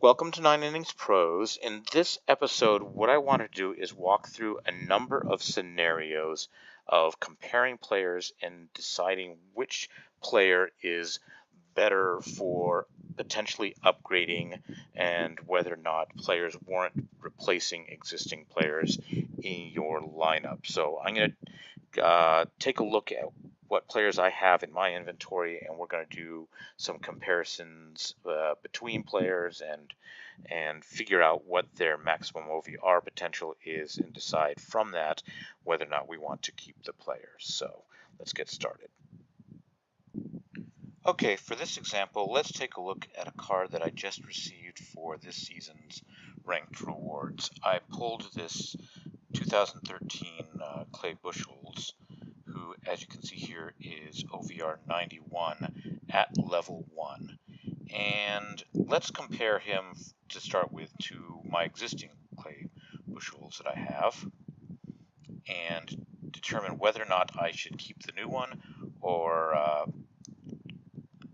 Welcome to 9 Innings Pros. In this episode, what I want to do is walk through a number of scenarios of comparing players and deciding which player is better for potentially upgrading and whether or not players warrant replacing existing players in your lineup. So I'm going to take a look at what players I have in my inventory, and we're going to do some comparisons between players and figure out what their maximum OVR potential is and decide from that whether or not we want to keep the players. So let's get started. Okay, for this example, let's take a look at a card that I just received for this season's ranked rewards. I pulled this 2013 Clay Buchholz, who, as you can see here, is OVR 91 at level 1. And let's compare him to start with to my existing Clay Buchholz that I have and determine whether or not I should keep the new one or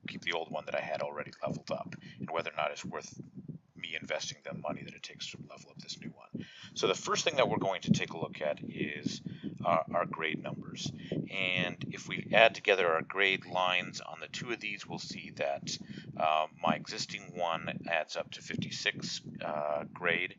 keep the old one that I had already leveled up, and whether or not it's worth me investing the money that it takes to level up this new one. So the first thing that we're going to take a look at is our grade numbers. And if we add together our grade lines on the two of these, we'll see that my existing one adds up to 56 grade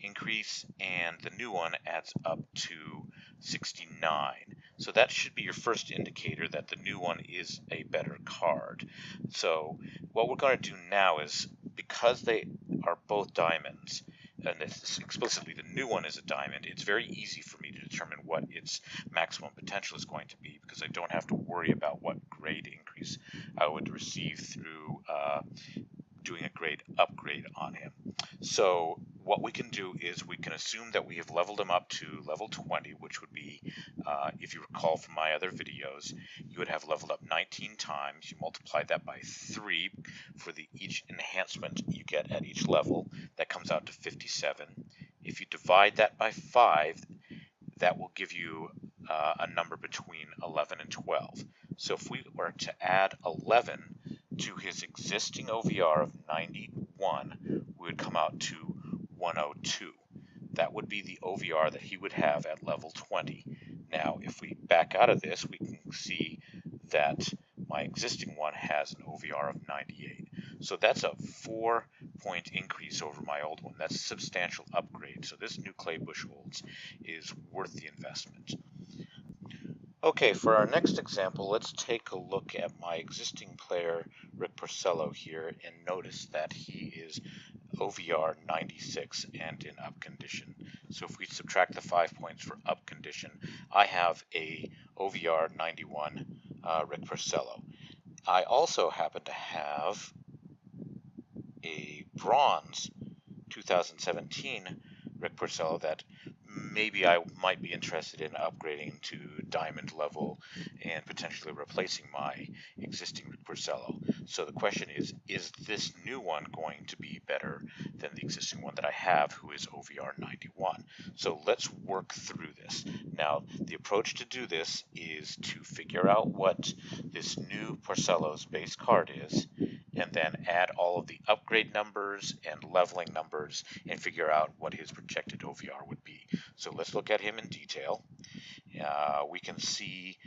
increase, and the new one adds up to 69. So that should be your first indicator that the new one is a better card. So what we're going to do now is, because they are both diamonds, and it's explicitly the new one is a diamond, it's very easy for me to determine what its maximum potential is going to be, because I don't have to worry about what grade increase I would receive through doing a grade upgrade on him. So what we can do is we can assume that we have leveled him up to level 20, which would be, if you recall from my other videos, you would have leveled up 19 times. You multiply that by 3 for each enhancement you get at each level. That comes out to 57. If you divide that by 5, that will give you a number between 11 and 12. So if we were to add 11 to his existing OVR of 91, we would come out to 102. That would be the OVR that he would have at level 20. Now, if we back out of this, we can see that my existing one has an OVR of 98. So that's a 4-point increase over my old one. That's a substantial upgrade. So this new Clay Buchholz is worth the investment. Okay, for our next example, let's take a look at my existing player, Rick Porcello here, and notice that he is OVR 96 and in up condition. So if we subtract the 5 points for up condition, I have a OVR 91 Rick Porcello. I also happen to have a bronze 2017 Rick Porcello that maybe I might be interested in upgrading to diamond level and potentially replacing my existing Rick Porcello. So the question is this new one going to be better than the existing one that I have, who is OVR 91? So let's work through this. Now, the approach to do this is to figure out what this new Porcello's base card is, and then add all of the upgrade numbers and leveling numbers and figure out what his projected OVR would be. So let's look at him in detail. We can see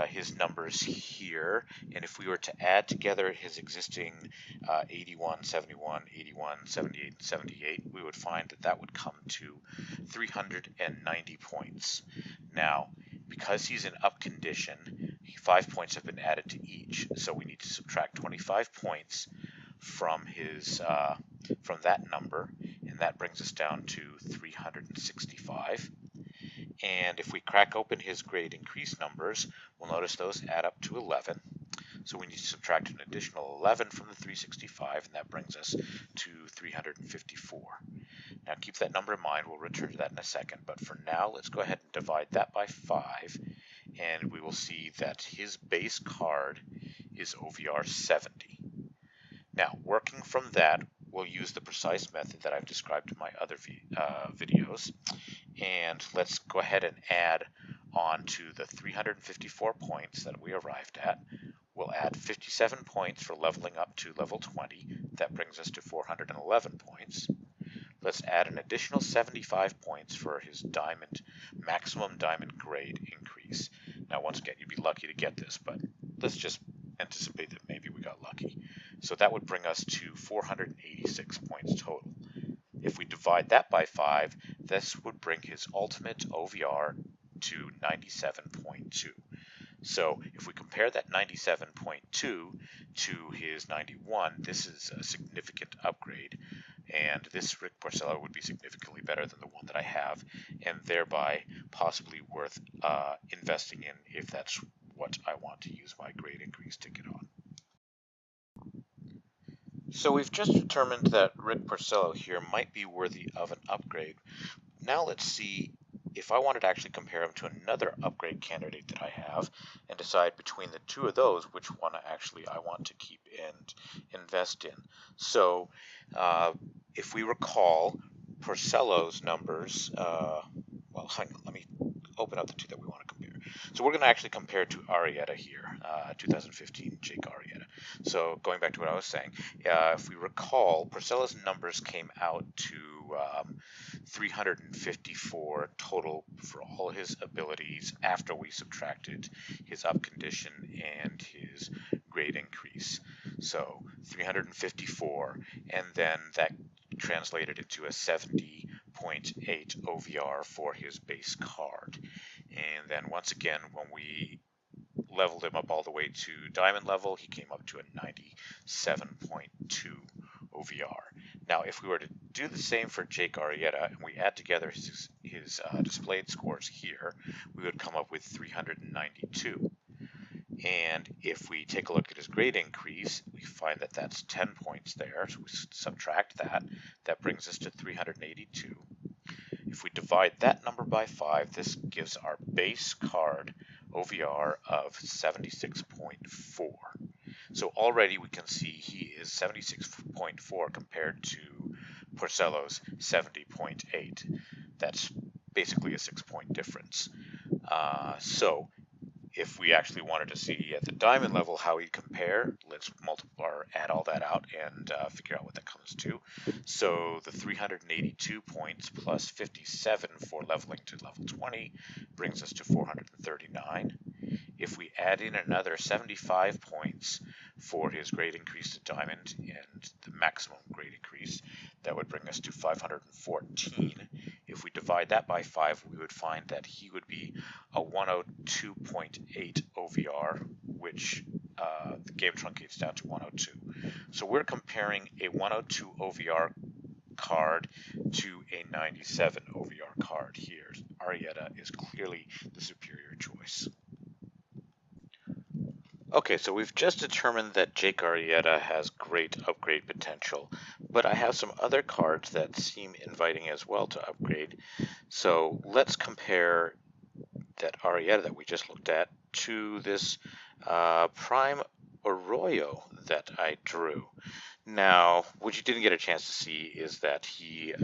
his numbers here, and if we were to add together his existing 81, 71, 81, 78, and 78, we would find that that would come to 390 points. Now, because he's in up condition, 5 points have been added to each, so we need to subtract 25 points from his from that number, and that brings us down to 365. And if we crack open his grade increase numbers, we'll notice those add up to 11. So we need to subtract an additional 11 from the 365, and that brings us to 354. Now keep that number in mind, we'll return to that in a second, but for now let's go ahead and divide that by 5, and we will see that his base card is OVR 70. Now, working from that, we'll use the precise method that I've described in my other videos, and let's go ahead and add on to the 354 points that we arrived at. We'll add 57 points for leveling up to level 20. That brings us to 411 points. Let's add an additional 75 points for his maximum diamond grade increase. Now, once again, you'd be lucky to get this, but let's just anticipate that maybe we got lucky. So that would bring us to 486 points total. If we divide that by 5, this would bring his ultimate OVR to 97.2. So if we compare that 97.2 to his 91, this is a significant upgrade, and this Rick Porcello would be significantly better than the one that I have, and thereby possibly worth investing in if that's what I want to use my grade increase ticket on. So we've just determined that Rick Porcello here might be worthy of an upgrade. Now let's see if I wanted to actually compare him to another upgrade candidate that I have and decide between the two of those which one I want to keep and invest in. So if we recall, Porcello's numbers, well, hang on, let me open up the two that we want to compare. So we're going to actually compare to Arrieta here, 2015 Jake Arrieta. So going back to what I was saying, if we recall, Porcello's numbers came out to 354 total for all his abilities after we subtracted his up condition and his grade increase. So 354, and then that translated into a 70.8 OVR for his base card. And then once again, when we leveled him up all the way to diamond level, he came up to a 97.2 OVR. Now, if we were to do the same for Jake Arrieta and we add together his displayed scores here, we would come up with 392. And if we take a look at his grade increase, we find that that's 10 points there. So we subtract that. That brings us to 382. If we divide that number by 5, this gives our base card OVR of 76.4. So already we can see he is 76.4 compared to Porcello's 70.8. That's basically a 6-point difference. So if we actually wanted to see at the diamond level how he'd compare, let's multiply or add all that out and figure out what that comes to. So the 382 points plus 57 for leveling to level 20 brings us to 439. If we add in another 75 points for his grade increase to diamond and the maximum grade increase, that would bring us to 514. If we divide that by 5, we would find that he would be a 102.8 OVR, which the game truncates down to 102. So we're comparing a 102 OVR card to a 97 OVR card here. Arrieta is clearly the superior choice. Okay, so we've just determined that Jake Arrieta has great upgrade potential, but I have some other cards that seem inviting as well to upgrade. So let's compare that Arrieta that we just looked at to this Prime Arroyo that I drew. Now, what you didn't get a chance to see is that he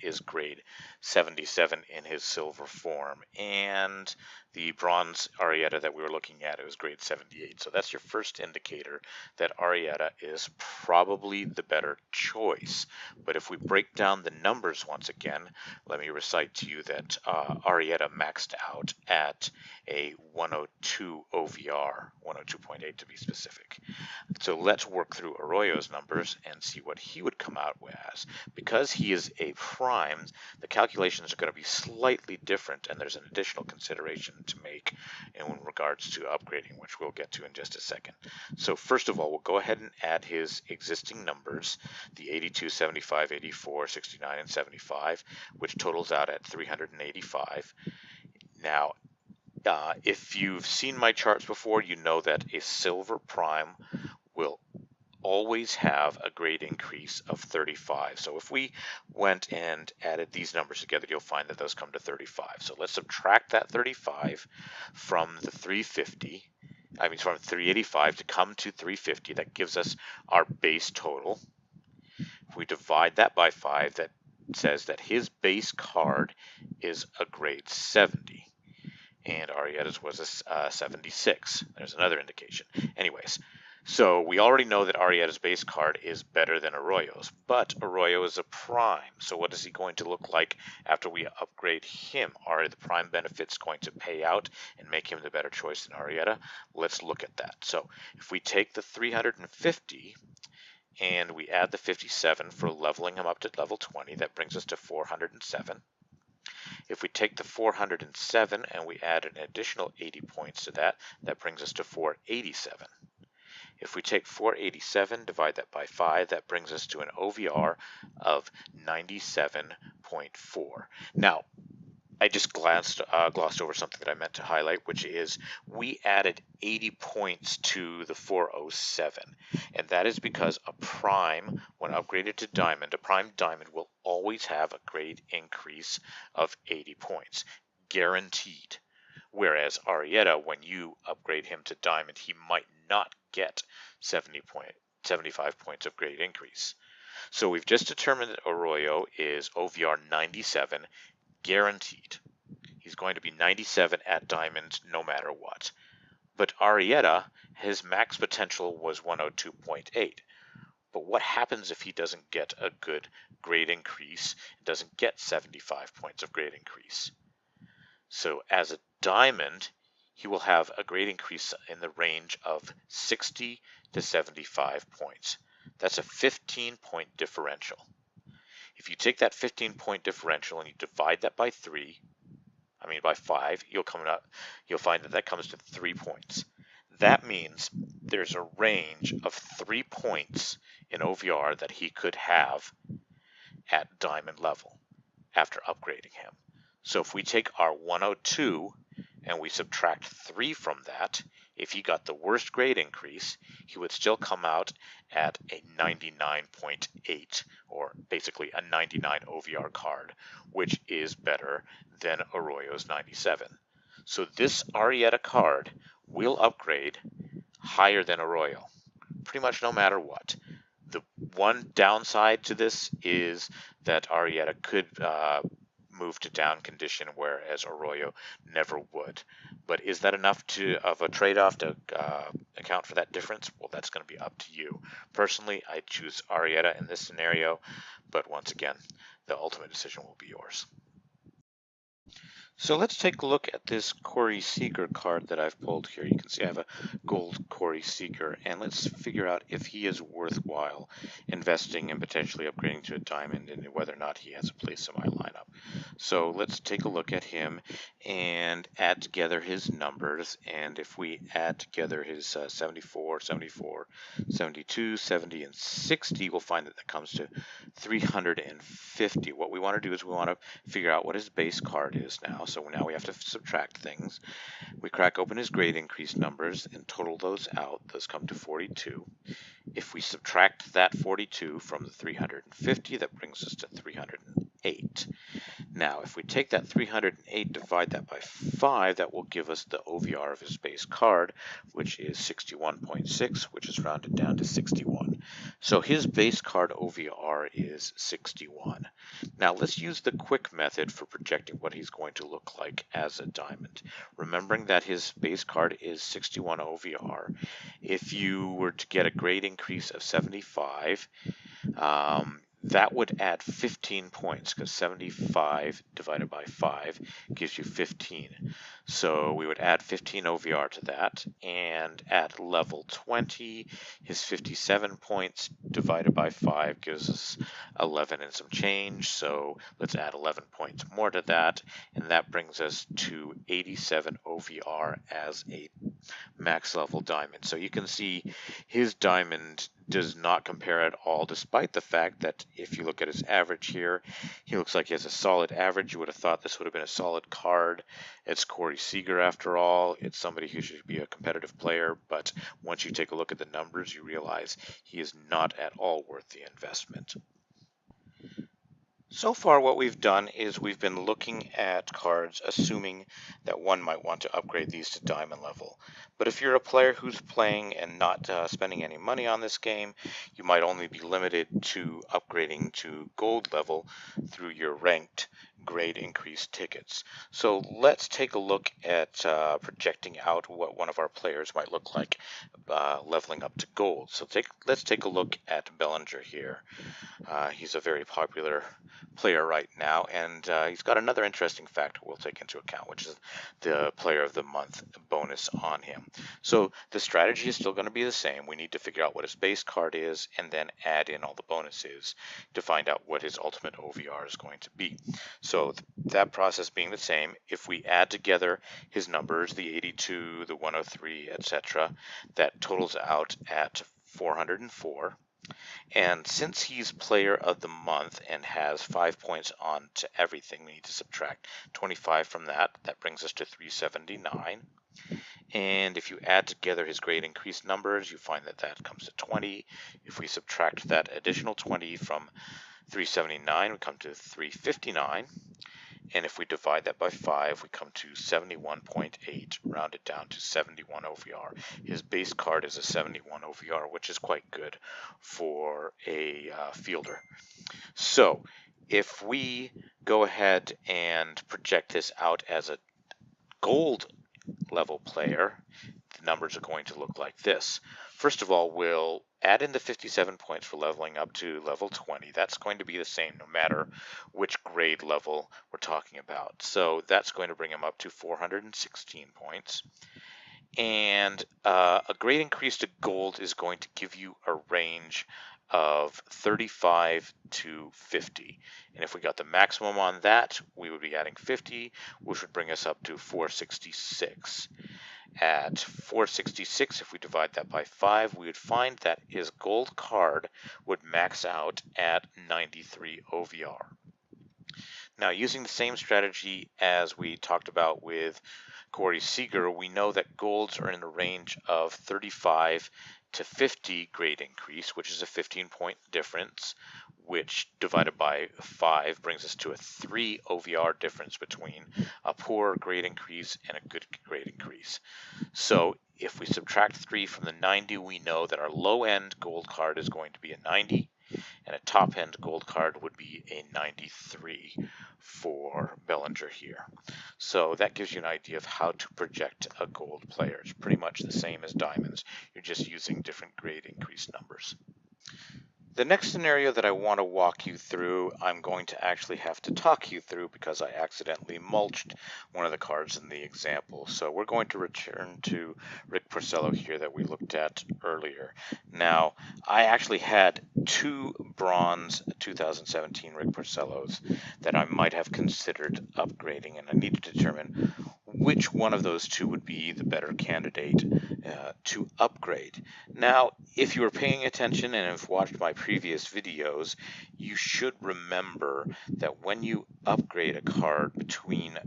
is grade 77 in his silver form, and the bronze Arrieta that we were looking at, it was grade 78. So that's your first indicator that Arrieta is probably the better choice. But if we break down the numbers once again, let me recite to you that Arrieta maxed out at a 102 OVR, 102.8 to be specific. So let's work through Arroyo's numbers and see what he would come out as. Because he is a prime, the calculations are going to be slightly different, and there's an additional consideration to make in regards to upgrading, which we'll get to in just a second. So first of all, we'll go ahead and add his existing numbers, the 82, 75, 84, 69, and 75, which totals out at 385. Now, if you've seen my charts before, you know that a silver prime will always have a grade increase of 35. So if we went and added these numbers together, you'll find that those come to 35. So let's subtract that 35 from the 350. I mean, from 385 to come to 350. That gives us our base total. If we divide that by 5, that says that his base card is a grade 70. And Arrieta's was a 76. There's another indication. Anyways, So we already know that Arrieta's base card is better than Arroyo's, but Arroyo is a prime. So what is he going to look like after we upgrade him? Are the prime benefits going to pay out and make him the better choice than Arrieta? Let's look at that. So if we take the 350 and we add the 57 for leveling him up to level 20, that brings us to 407. If we take the 407 and we add an additional 80 points to that, that brings us to 487. If we take 487, divide that by 5, that brings us to an OVR of 97.4. Now, I just glossed over something that I meant to highlight, which is we added 80 points to the 407, and that is because a prime, when upgraded to diamond, a prime diamond will always have a grade increase of 80 points, guaranteed. Whereas Arrieta, when you upgrade him to diamond, he might not get 75 points of grade increase. So we've just determined that Arroyo is OVR 97, guaranteed. He's going to be 97 at diamond no matter what. But Arrieta, his max potential was 102.8. But what happens if he doesn't get a good grade increase, doesn't get 75 points of grade increase? So as a diamond, he will have a grade increase in the range of 60 to 75 points. That's a 15-point differential. If you take that 15-point differential and you divide that by 5, you'll find that comes to 3 points. That means there's a range of 3 points in OVR that he could have at diamond level after upgrading him. So if we take our 102 and we subtract 3 from that, if he got the worst grade increase, he would still come out at a 99.8, or basically a 99 OVR card, which is better than Arroyo's 97. So this Arrieta card will upgrade higher than Arroyo, pretty much no matter what. The one downside to this is that Arrieta could move to down condition, whereas Arroyo never would. But is that enough of a trade-off to account for that difference? Well, that's going to be up to you. Personally, I choose Arrieta in this scenario, but once again, the ultimate decision will be yours. So let's take a look at this Corey Seager card that I've pulled here. You can see I have a gold Corey Seager, and let's figure out if he is worthwhile investing and potentially upgrading to a diamond, and whether or not he has a place in my lineup. So let's take a look at him and add together his numbers, and if we add together his 74, 74, 72, 70, and 60, we'll find that comes to 350. What we want to do is we want to figure out what his base card is now. So now we have to subtract things. We crack open his grade increase numbers and total those out. Those come to 42. If we subtract that 42 from the 350, that brings us to 308. Now, if we take that 308, divide that by 5, that will give us the OVR of his base card, which is 61.6, which is rounded down to 61. So his base card OVR is 61. Now, let's use the quick method for projecting what he's going to look like as a diamond. Remembering that his base card is 61 OVR, if you were to get a grade increase of 75, that would add 15 points, because 75 divided by 5 gives you 15. So we would add 15 OVR to that, and at level 20, his 57 points divided by 5 gives us 11 and some change. So let's add 11 points more to that, and that brings us to 87 OVR as a max level diamond. So you can see his diamond does not compare at all, despite the fact that if you look at his average here, he looks like he has a solid average. You would have thought this would have been a solid card. It's Corey Seager after all. It's somebody who should be a competitive player, but once you take a look at the numbers, you realize he is not at all worth the investment. So far what we've done is we've been looking at cards assuming that one might want to upgrade these to diamond level. But if you're a player who's playing and not spending any money on this game, you might only be limited to upgrading to gold level through your ranked grade increase tickets. So let's take a look at projecting out what one of our players might look like leveling up to gold. So let's take a look at Bellinger here. He's a very popular player right now, and he's got another interesting factor we'll take into account, which is the Player of the Month bonus on him. So the strategy is still going to be the same. We need to figure out what his base card is and then add in all the bonuses to find out what his ultimate OVR is going to be. So that process being the same, if we add together his numbers, the 82, the 103, etc., that totals out at 404. And since he's Player of the Month and has 5 points on to everything, we need to subtract 25 from that. That brings us to 379. And if you add together his grade increase numbers, you find that that comes to 20. If we subtract that additional 20 from 379, we come to 359. And if we divide that by 5, we come to 71.8, rounded down to 71 OVR. His base card is a 71 OVR, which is quite good for a fielder. So if we go ahead and project this out as a gold level player, the numbers are going to look like this. First of all, we'll add in the 57 points for leveling up to level 20. That's going to be the same no matter which grade level we're talking about. So that's going to bring him up to 416 points. And a grade increase to gold is going to give you a range of 35 to 50. And if we got the maximum on that, we would be adding 50, which would bring us up to 466. At 466, if we divide that by 5, we would find that his gold card would max out at 93 OVR. Now, using the same strategy as we talked about with Corey Seager, we know that golds are in the range of 35 to 50 grade increase, which is a 15-point difference, which divided by 5 brings us to a 3 OVR difference between a poor grade increase and a good grade increase. So if we subtract 3 from the 90, we know that our low-end gold card is going to be a 90, and a top-end gold card would be a 93 for Bellinger here. So that gives you an idea of how to project a gold player. It's pretty much the same as diamonds. You're just using different grade increase numbers. The next scenario that I want to walk you through, I'm going to actually have to talk you through because I accidentally mulched one of the cards in the example. So we're going to return to Rick Porcello here that we looked at earlier. Now, I actually had 2 bronze 2017 Rick Porcellos that I might have considered upgrading, and I need to determine which one of those 2 would be the better candidate to upgrade. Now, if you were paying attention and have watched my previous videos, you should remember that when you upgrade a card between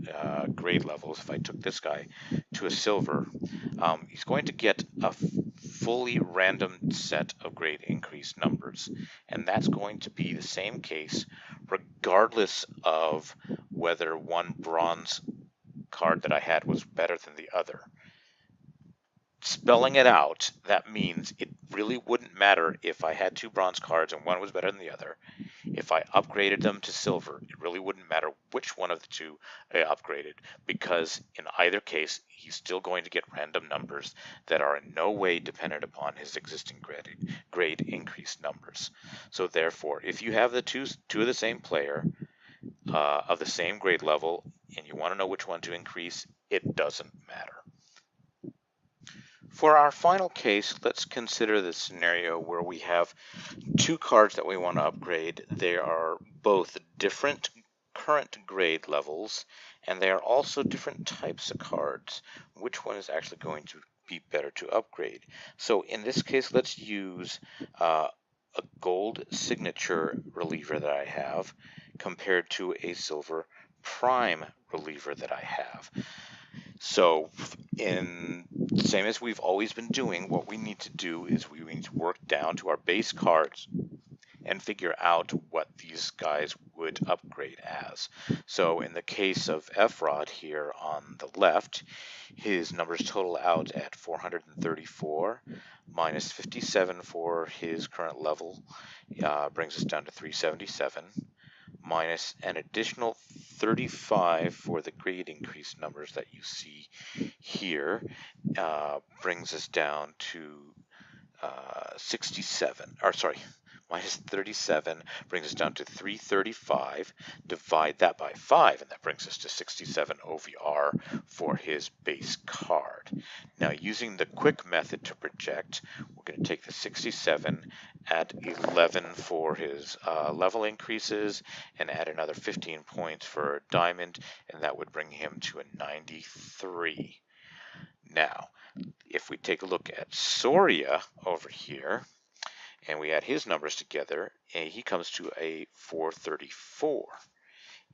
grade levels, if I took this guy to a silver, he's going to get a fully random set of grade increase numbers, and that's going to be the same case regardless of whether one bronze card that I had was better than the other. Spelling it out, that means it really wouldn't matter if I had 2 bronze cards and one was better than the other. If I upgraded them to silver, it really wouldn't matter which one of the 2 I upgraded, because in either case, he's still going to get random numbers that are in no way dependent upon his existing grade increase numbers. So therefore, if you have the two of the same player of the same grade level and you want to know which one to increase, it doesn't matter. For our final case, let's consider the scenario where we have 2 cards that we want to upgrade. They are both different current grade levels, and they are also different types of cards. Which one is actually going to be better to upgrade? So in this case, let's use a gold signature reliever that I have compared to a silver prime reliever that I have. So in same as we've always been doing, what we need to do is we need to work down to our base cards and figure out what these guys would upgrade as. So in the case of Efrod here on the left, his numbers total out at 434 minus 57 for his current level brings us down to 377. minus an additional 35 for the grade increase numbers that you see here, brings us down to 67, or sorry, minus 37 brings us down to 335. Divide that by 5, and that brings us to 67 OVR for his base card. Now, using the quick method to project, we're going to take the 67, add 11 for his level increases, and add another 15 points for diamond, and that would bring him to a 93. Now, if we take a look at Soria over here, and we add his numbers together, he comes to a 434.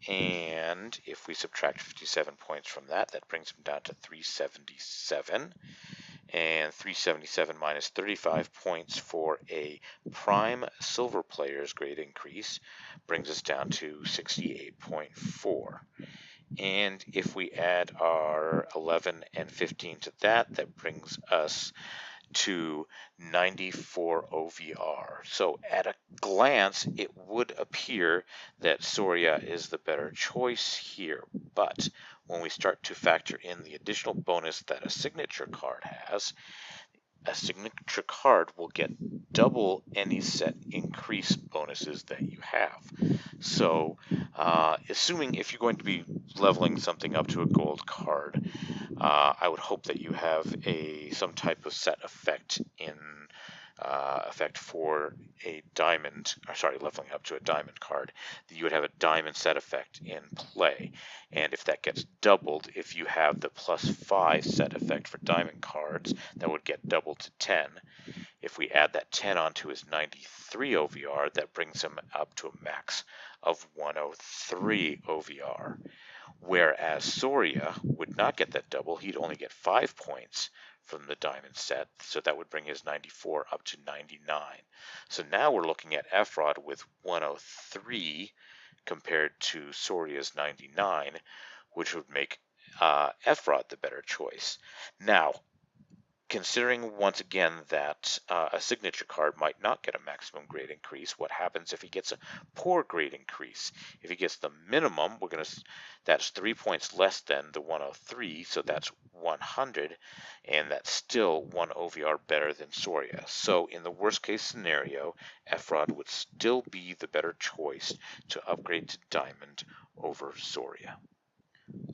And if we subtract 57 points from that, that brings him down to 377. And 377 minus 35 points for a prime silver player's grade increase brings us down to 68.4. And if we add our 11 and 15 to that, that brings us to 94 OVR. So at a glance, it would appear that Soria is the better choice here. But when we start to factor in the additional bonus that a signature card has, a signature card will get double any set increase bonuses that you have. So, assuming if you're going to be leveling something up to a gold card, I would hope that you have some type of set effect in effect for a diamond, or sorry, leveling up to a diamond card, that you would have a diamond set effect in play. And if that gets doubled, if you have the +5 set effect for diamond cards, that would get doubled to 10. If we add that 10 onto his 93 OVR, that brings him up to a max of 103 OVR. Whereas Soria would not get that double, he'd only get 5 points from the diamond set, so that would bring his 94 up to 99. So now we're looking at Efrod with 103 compared to Soria's 99, which would make Efrod the better choice. Now, considering once again that a signature card might not get a maximum grade increase, what happens if he gets a poor grade increase? If he gets the minimum, that's 3 points less than the 103, so that's 100, and that's still 1 OVR better than Soria. So in the worst case scenario, Efrod would still be the better choice to upgrade to Diamond over Soria.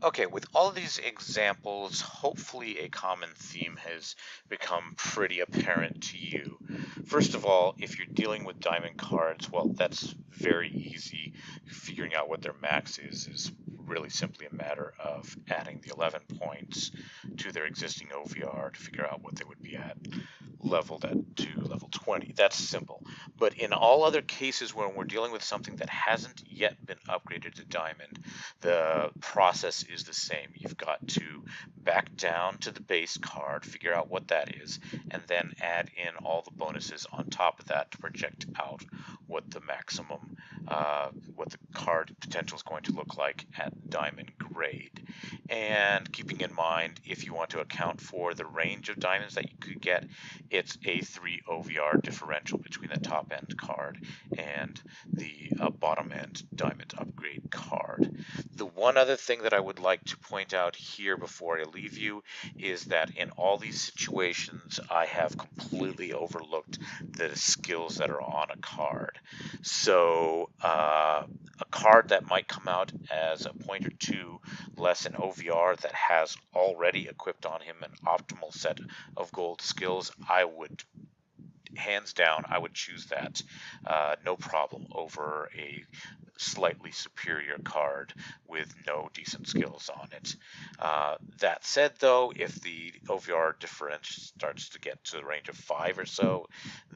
Okay, with all of these examples, hopefully a common theme has become pretty apparent to you. First of all, if you're dealing with diamond cards, well, that's very easy. Figuring out what their max is really simply a matter of adding the 11 points to their existing OVR to figure out what they would be at leveled to level 20. That's simple. But in all other cases when we're dealing with something that hasn't yet been upgraded to diamond, the process is the same. You've got to back down to the base card, figure out what that is, and then add in all the bonuses on top of that to project out what the maximum, what the card potential is going to look like at diamond grade. And keeping in mind, if you want to account for the range of diamonds that you could get, it's a 3 OVR differential between the top end card and the bottom end diamond upgrade card. The one other thing that I would like to point out here before I leave you is that in all these situations, I have completely overlooked the skills that are on a card. So a card that might come out as a point or two less in OVR that has already equipped on him an optimal set of gold skills, I would hands down, I would choose that, no problem, over a slightly superior card with no decent skills on it. That said, though, if the OVR difference starts to get to the range of 5 or so,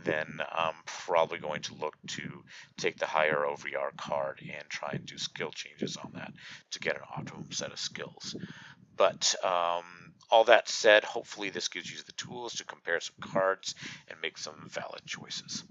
then I'm probably going to look to take the higher OVR card and try and do skill changes on that to get an optimum set of skills. But all that said, hopefully this gives you the tools to compare some cards and make some valid choices.